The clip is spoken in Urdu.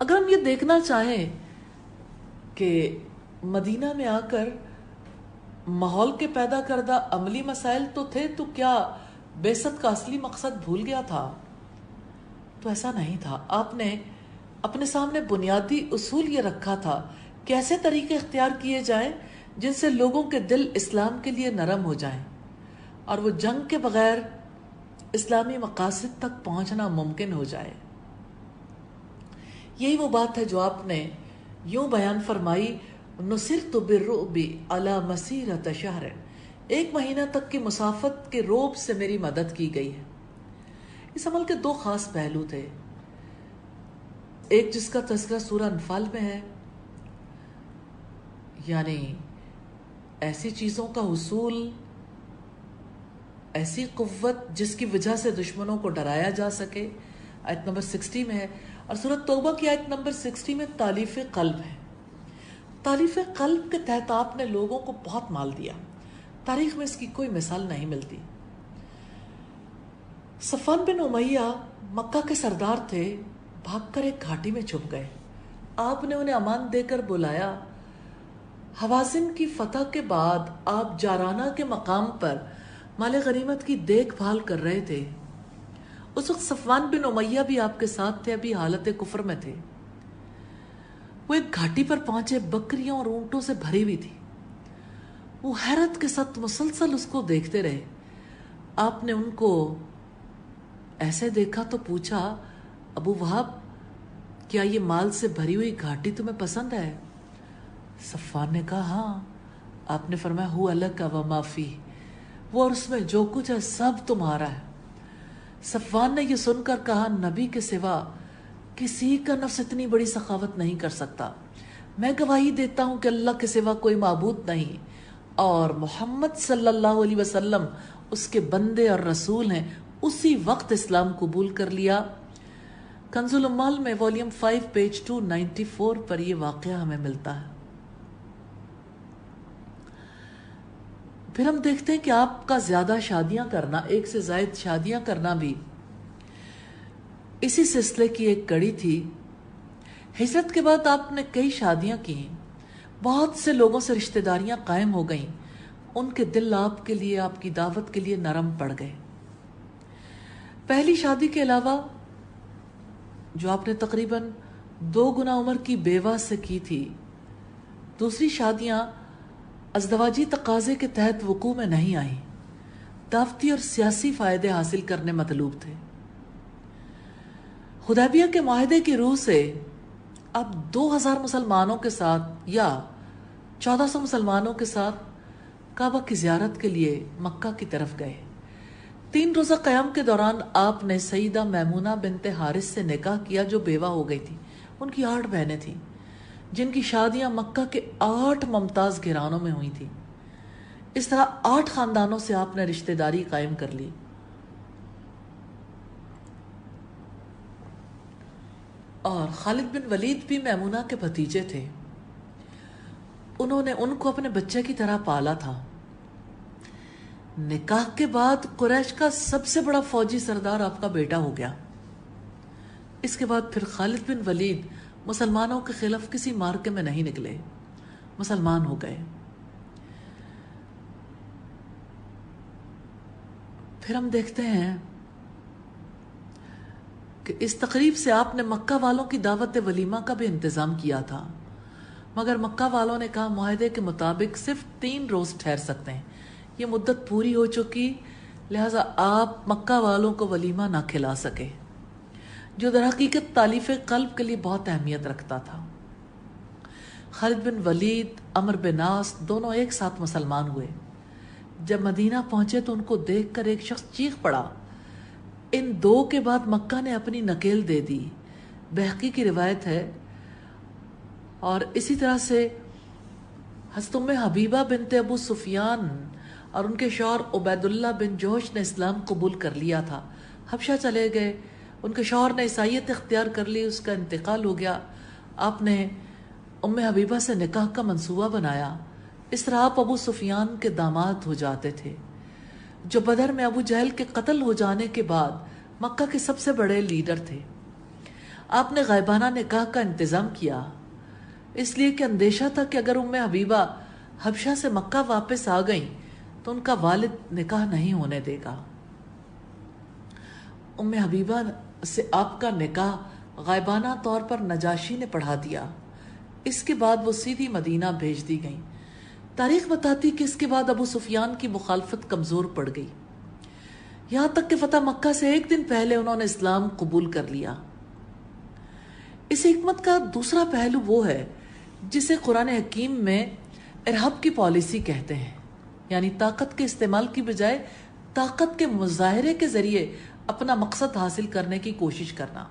اگر ہم یہ دیکھنا چاہیں کہ مدینہ میں آ کر ماحول کے پیدا کردہ عملی مسائل تو تھے، تو کیا بعثت کا اصلی مقصد بھول گیا تھا؟ تو ایسا نہیں تھا۔ آپ نے اپنے سامنے بنیادی اصول یہ رکھا تھا کہ ایسے طریقے اختیار کیے جائیں جن سے لوگوں کے دل اسلام کے لیے نرم ہو جائیں اور وہ جنگ کے بغیر اسلامی مقاصد تک پہنچنا ممکن ہو جائے۔ یہی وہ بات ہے جو آپ نے یوں بیان فرمائی، نصرت بالرعب علی مسیرۃ شہر، 1 مہینہ تک کی مسافت کے روب سے میری مدد کی گئی ہے۔ اس عمل کے 2 خاص پہلو تھے، ایک جس کا تذکرہ سورہ انفال میں ہے، یعنی ایسی چیزوں کا حصول، ایسی قوت جس کی وجہ سے دشمنوں کو ڈرایا جا سکے، آیت نمبر 60 میں ہے، اور سورۃ توبہ کی آیت نمبر 60 میں تالیف قلب ہے۔ تالیف قلب کے تحت آپ نے لوگوں کو بہت مال دیا، تاریخ میں اس کی کوئی مثال نہیں ملتی۔ صفوان بن امیہ مکہ کے سردار تھے، بھاگ کر ایک گھاٹی میں چھپ گئے۔ آپ نے انہیں امان دے کر بلایا۔ حوازن کی فتح کے بعد آپ جارانہ کے مقام پر مال غنیمت کی دیکھ بھال کر رہے تھے۔ اس وقت صفوان بن امیہ بھی آپ کے ساتھ تھے، ابھی حالت کفر میں تھے۔ وہ ایک گھاٹی پر پہنچے، بکریوں اور اونٹوں سے بھری ہوئی تھی۔ وہ حیرت کے ساتھ مسلسل اس کو دیکھتے رہے۔ آپ نے ان کو ایسے دیکھا تو پوچھا، ابو وہب، کیا یہ مال سے بھری ہوئی گھاٹی تمہیں پسند ہے؟ صفوان نے کہا ہاں۔ آپ نے فرمایا ہو لک وما فیہ، وہ اور اس میں جو کچھ ہے سب تمہارا ہے۔ صفوان نے یہ سن کر کہا، نبی کے سوا کسی کا نفس اتنی بڑی سخاوت نہیں کر سکتا۔ میں گواہی دیتا ہوں کہ اللہ کے سوا کوئی معبود نہیں اور محمد صلی اللہ علیہ وسلم اس کے بندے اور رسول ہیں۔ اسی وقت اسلام قبول کر لیا۔ کنز الاموال میں والیوم 5 پیج 294 پر یہ واقعہ ہمیں ملتا ہے۔ پھر ہم دیکھتے ہیں کہ آپ کا زیادہ شادیاں کرنا، 1 سے زائد شادیاں کرنا بھی اسی سلسلے کی ایک کڑی تھی۔ ہجرت کے بعد آپ نے کئی شادیاں کی، بہت سے لوگوں سے رشتہ داریاں قائم ہو گئیں، ان کے دل آپ کے لیے، آپ کی دعوت کے لیے نرم پڑ گئے۔ پہلی شادی کے علاوہ جو آپ نے تقریباً 2 گنا عمر کی بیوہ سے کی تھی، دوسری شادیاں ازدواجی تقاضے کے تحت وقوع میں نہیں آئیں، دعوتی اور سیاسی فائدے حاصل کرنے مطلوب تھے۔ حدیبیہ کے معاہدے کی روح سے اب 2000 مسلمانوں کے ساتھ یا 1400 مسلمانوں کے ساتھ کعبہ کی زیارت کے لیے مکہ کی طرف گئے۔ 3 روزہ قیام کے دوران آپ نے سیدہ میمونہ بنت حارث سے نکاح کیا جو بیوہ ہو گئی تھی۔ ان کی 8 بہنیں تھیں جن کی شادیاں مکہ کے 8 ممتاز گھرانوں میں ہوئی تھیں۔ اس طرح 8 خاندانوں سے آپ نے رشتہ داری قائم کر لی۔ اور خالد بن ولید بھی میمونہ کے بھتیجے تھے، انہوں نے ان کو اپنے بچے کی طرح پالا تھا۔ نکاح کے بعد قریش کا سب سے بڑا فوجی سردار آپ کا بیٹا ہو گیا۔ اس کے بعد پھر خالد بن ولید مسلمانوں کے خلاف کسی مارکے میں نہیں نکلے، مسلمان ہو گئے۔ پھر ہم دیکھتے ہیں کہ اس تقریب سے آپ نے مکہ والوں کی دعوت ولیمہ کا بھی انتظام کیا تھا، مگر مکہ والوں نے کہا معاہدے کے مطابق صرف 3 روز ٹھہر سکتے ہیں، یہ مدت پوری ہو چکی، لہٰذا آپ مکہ والوں کو ولیمہ نہ کھلا سکے، جو در حقیقت تالیف قلب کے لیے بہت اہمیت رکھتا تھا۔ خالد بن ولید، عمر بن عاص دونوں ایک ساتھ مسلمان ہوئے۔ جب مدینہ پہنچے تو ان کو دیکھ کر ایک شخص چیخ پڑا، ان 2 کے بعد مکہ نے اپنی نکیل دے دی۔ بہقی کی روایت ہے۔ اور اسی طرح سے حضرت ام حبیبہ بنت ابو سفیان اور ان کے شوہر عبید اللہ بن جوش نے اسلام قبول کر لیا تھا، حبشہ چلے گئے، ان کے شوہر نے عیسائیت اختیار کر لی، اس کا انتقال ہو گیا، آپ نے ام حبیبہ سے نکاح کا منصوبہ بنایا۔ اس طرح آپ ابو سفیان کے داماد ہو جاتے تھے، جو بدر میں ابو جہل کے قتل ہو جانے کے بعد مکہ کے سب سے بڑے لیڈر تھے۔ آپ نے غائبانہ نکاح کا انتظام کیا، اس لیے کہ اندیشہ تھا کہ اگر ام حبیبہ حبشہ سے مکہ واپس آ گئیں تو ان کا والد نکاح نہیں ہونے دے گا۔ ام حبیبہ سے آپ کا نکاح غائبانہ طور پر نجاشی نے پڑھا دیا۔ اس کے بعد وہ سیدھی مدینہ بھیج دی گئیں۔ تاریخ بتاتی کہ اس کے بعد ابو سفیان کی مخالفت کمزور پڑ گئی، یہاں تک کہ فتح مکہ سے ایک دن پہلے انہوں نے اسلام قبول کر لیا۔ اس حکمت کا دوسرا پہلو وہ ہے جسے قرآن حکیم میں ارہاب کی پالیسی کہتے ہیں، یعنی طاقت کے استعمال کی بجائے طاقت کے مظاہرے کے ذریعے اپنا مقصد حاصل کرنے کی کوشش کرنا۔